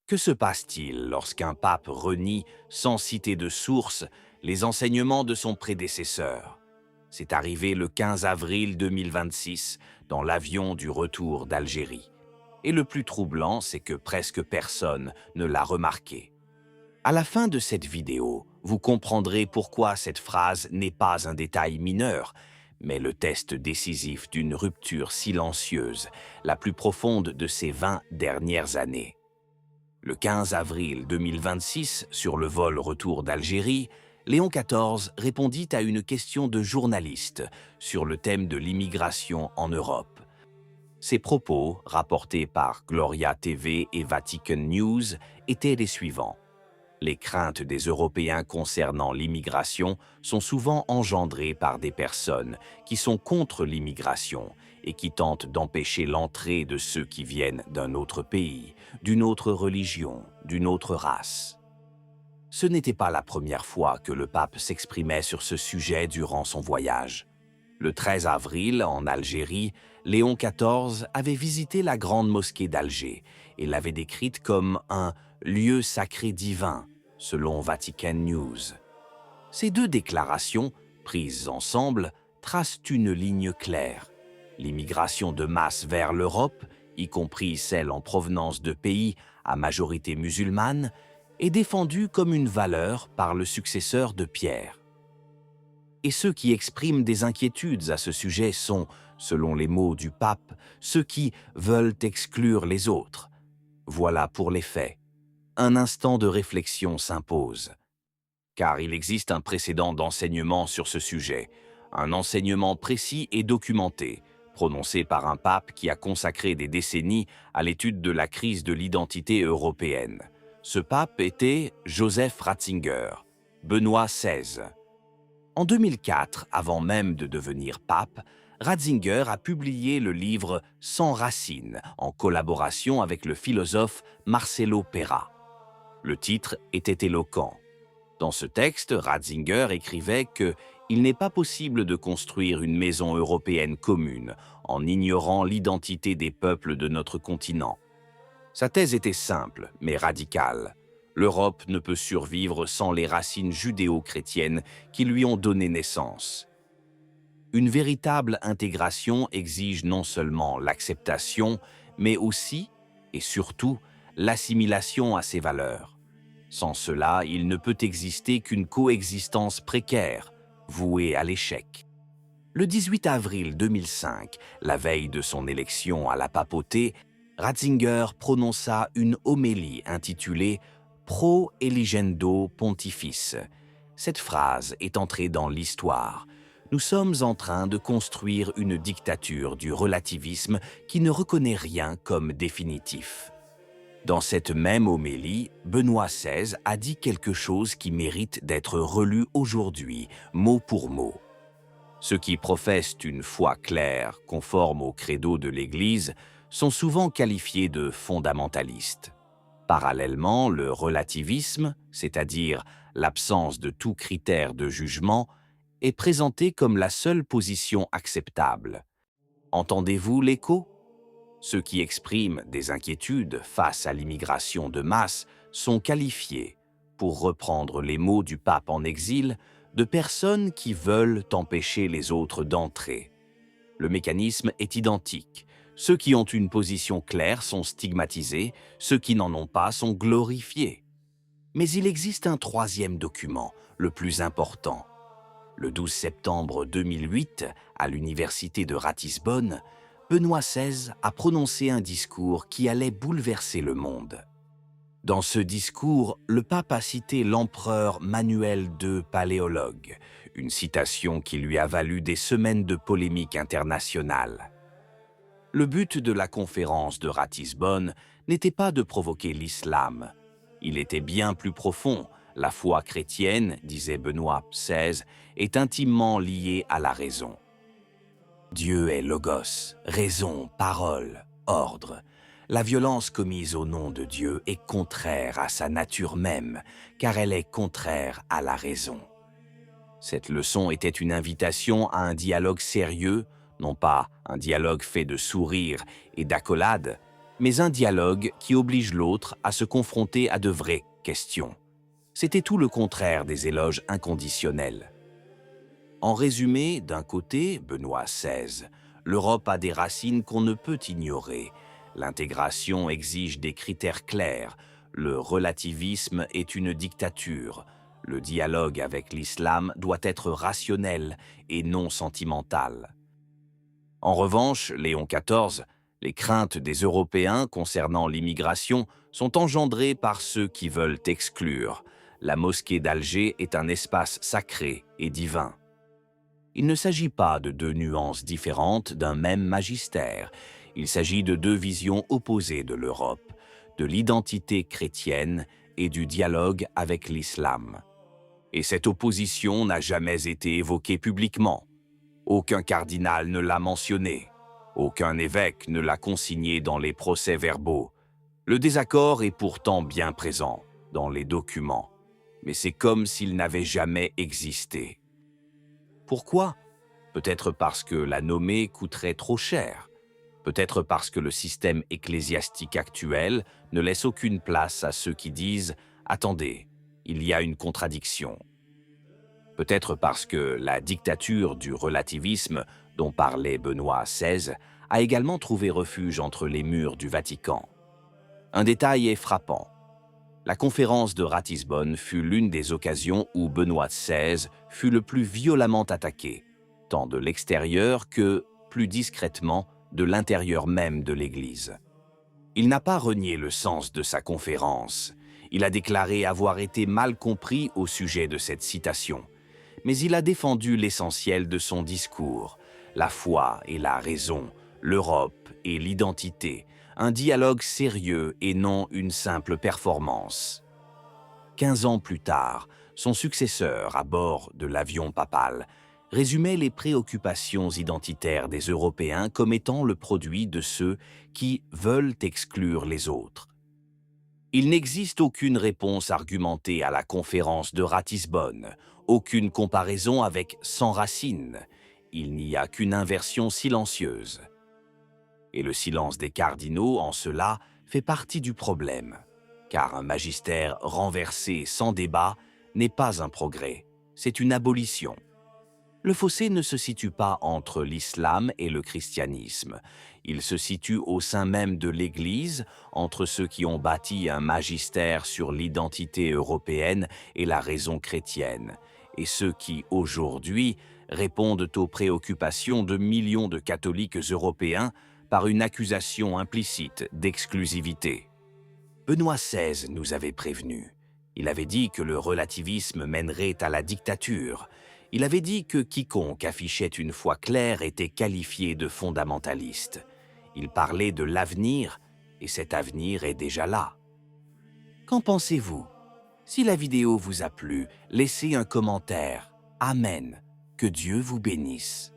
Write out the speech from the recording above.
Que se passe-t-il lorsqu'un pape renie, sans citer de source, les enseignements de son prédécesseur? C'est arrivé le 15 avril 2026 dans l'avion du retour d'Algérie. Et le plus troublant, c'est que presque personne ne l'a remarqué. À la fin de cette vidéo, vous comprendrez pourquoi cette phrase n'est pas un détail mineur, mais le test décisif d'une rupture silencieuse, la plus profonde de ces 20 dernières années. Le 15 avril 2026, sur le vol retour d'Algérie, Léon XIV répondit à une question de journaliste sur le thème de l'immigration en Europe. Ses propos, rapportés par Gloria TV et Vatican News, étaient les suivants. Les craintes des Européens concernant l'immigration sont souvent engendrées par des personnes qui sont contre l'immigration et qui tentent d'empêcher l'entrée de ceux qui viennent d'un autre pays, d'une autre religion, d'une autre race. Ce n'était pas la première fois que le pape s'exprimait sur ce sujet durant son voyage. Le 13 avril, en Algérie, Léon XIV avait visité la grande mosquée d'Alger et l'avait décrite comme un lieu sacré divin, selon Vatican News. Ces deux déclarations, prises ensemble, tracent une ligne claire. L'immigration de masse vers l'Europe, y compris celle en provenance de pays à majorité musulmane, est défendue comme une valeur par le successeur de Pierre. Et ceux qui expriment des inquiétudes à ce sujet sont, selon les mots du pape, ceux qui veulent exclure les autres. Voilà pour les faits. Un instant de réflexion s'impose. Car il existe un précédent d'enseignement sur ce sujet, un enseignement précis et documenté, prononcé par un pape qui a consacré des décennies à l'étude de la crise de l'identité européenne. Ce pape était Joseph Ratzinger, Benoît XVI. En 2004, avant même de devenir pape, Ratzinger a publié le livre « Sans racines » en collaboration avec le philosophe Marcelo Pera. Le titre était éloquent. Dans ce texte, Ratzinger écrivait qu'il n'est pas possible de construire une maison européenne commune en ignorant l'identité des peuples de notre continent. Sa thèse était simple, mais radicale. L'Europe ne peut survivre sans les racines judéo-chrétiennes qui lui ont donné naissance. Une véritable intégration exige non seulement l'acceptation, mais aussi, et surtout, l'assimilation à ces valeurs. Sans cela, il ne peut exister qu'une coexistence précaire, vouée à l'échec. Le 18 avril 2005, la veille de son élection à la papauté, Ratzinger prononça une homélie intitulée « Pro Eligendo Pontifice ». Cette phrase est entrée dans l'histoire. Nous sommes en train de construire une dictature du relativisme qui ne reconnaît rien comme définitif. Dans cette même homélie, Benoît XVI a dit quelque chose qui mérite d'être relu aujourd'hui, mot pour mot. Ceux qui professent une foi claire, conforme au credo de l'Église, sont souvent qualifiés de fondamentalistes. Parallèlement, le relativisme, c'est-à-dire l'absence de tout critère de jugement, est présenté comme la seule position acceptable. Entendez-vous l'écho? Ceux qui expriment des inquiétudes face à l'immigration de masse sont qualifiés, pour reprendre les mots du pape en exil, de personnes qui veulent empêcher les autres d'entrer. Le mécanisme est identique. Ceux qui ont une position claire sont stigmatisés, ceux qui n'en ont pas sont glorifiés. Mais il existe un troisième document, le plus important. Le 12 septembre 2008, à l'université de Ratisbonne, Benoît XVI a prononcé un discours qui allait bouleverser le monde. Dans ce discours, le pape a cité l'empereur Manuel II Paléologue, une citation qui lui a valu des semaines de polémique internationale. Le but de la conférence de Ratisbonne n'était pas de provoquer l'islam. Il était bien plus profond. La foi chrétienne, disait Benoît XVI, est intimement liée à la raison. Dieu est logos, raison, parole, ordre. La violence commise au nom de Dieu est contraire à sa nature même, car elle est contraire à la raison. Cette leçon était une invitation à un dialogue sérieux, non pas un dialogue fait de sourires et d'accolades. mais un dialogue qui oblige l'autre à se confronter à de vraies questions. C'était tout le contraire des éloges inconditionnels. En résumé, d'un côté, Benoît XVI, l'Europe a des racines qu'on ne peut ignorer. L'intégration exige des critères clairs. Le relativisme est une dictature. Le dialogue avec l'islam doit être rationnel et non sentimental. En revanche, Léon XIV, les craintes des Européens concernant l'immigration sont engendrées par ceux qui veulent exclure. La mosquée d'Alger est un espace sacré et divin. Il ne s'agit pas de deux nuances différentes d'un même magistère. Il s'agit de deux visions opposées de l'Europe, de l'identité chrétienne et du dialogue avec l'islam. Et cette opposition n'a jamais été évoquée publiquement. Aucun cardinal ne l'a mentionné. Aucun évêque ne l'a consigné dans les procès-verbaux. Le désaccord est pourtant bien présent dans les documents, mais c'est comme s'il n'avait jamais existé. Pourquoi? Peut-être parce que la nommer coûterait trop cher. Peut-être parce que le système ecclésiastique actuel ne laisse aucune place à ceux qui disent « Attendez, il y a une contradiction ». Peut-être parce que la dictature du relativisme dont parlait Benoît XVI a également trouvé refuge entre les murs du Vatican. Un détail est frappant. La conférence de Ratisbonne fut l'une des occasions où Benoît XVI fut le plus violemment attaqué, tant de l'extérieur que, plus discrètement, de l'intérieur même de l'Église. Il n'a pas renié le sens de sa conférence. Il a déclaré avoir été mal compris au sujet de cette citation, mais il a défendu l'essentiel de son discours, la foi et la raison, l'Europe et l'identité, un dialogue sérieux et non une simple performance. 15 ans plus tard, son successeur à bord de l'avion papal résumait les préoccupations identitaires des Européens comme étant le produit de ceux qui veulent exclure les autres. Il n'existe aucune réponse argumentée à la conférence de Ratisbonne, aucune comparaison avec Sans Racine. Il n'y a qu'une inversion silencieuse. Et le silence des cardinaux, en cela, fait partie du problème. Car un magistère renversé sans débat n'est pas un progrès, c'est une abolition. Le fossé ne se situe pas entre l'islam et le christianisme. Il se situe au sein même de l'Église, entre ceux qui ont bâti un magistère sur l'identité européenne et la raison chrétienne, et ceux qui, aujourd'hui, répondent aux préoccupations de millions de catholiques européens par une accusation implicite d'exclusivité. Benoît XVI nous avait prévenus. Il avait dit que le relativisme mènerait à la dictature. Il avait dit que quiconque affichait une foi claire était qualifié de fondamentaliste. Il parlait de l'avenir, et cet avenir est déjà là. Qu'en pensez-vous? Si la vidéo vous a plu, laissez un commentaire. Amen. Que Dieu vous bénisse.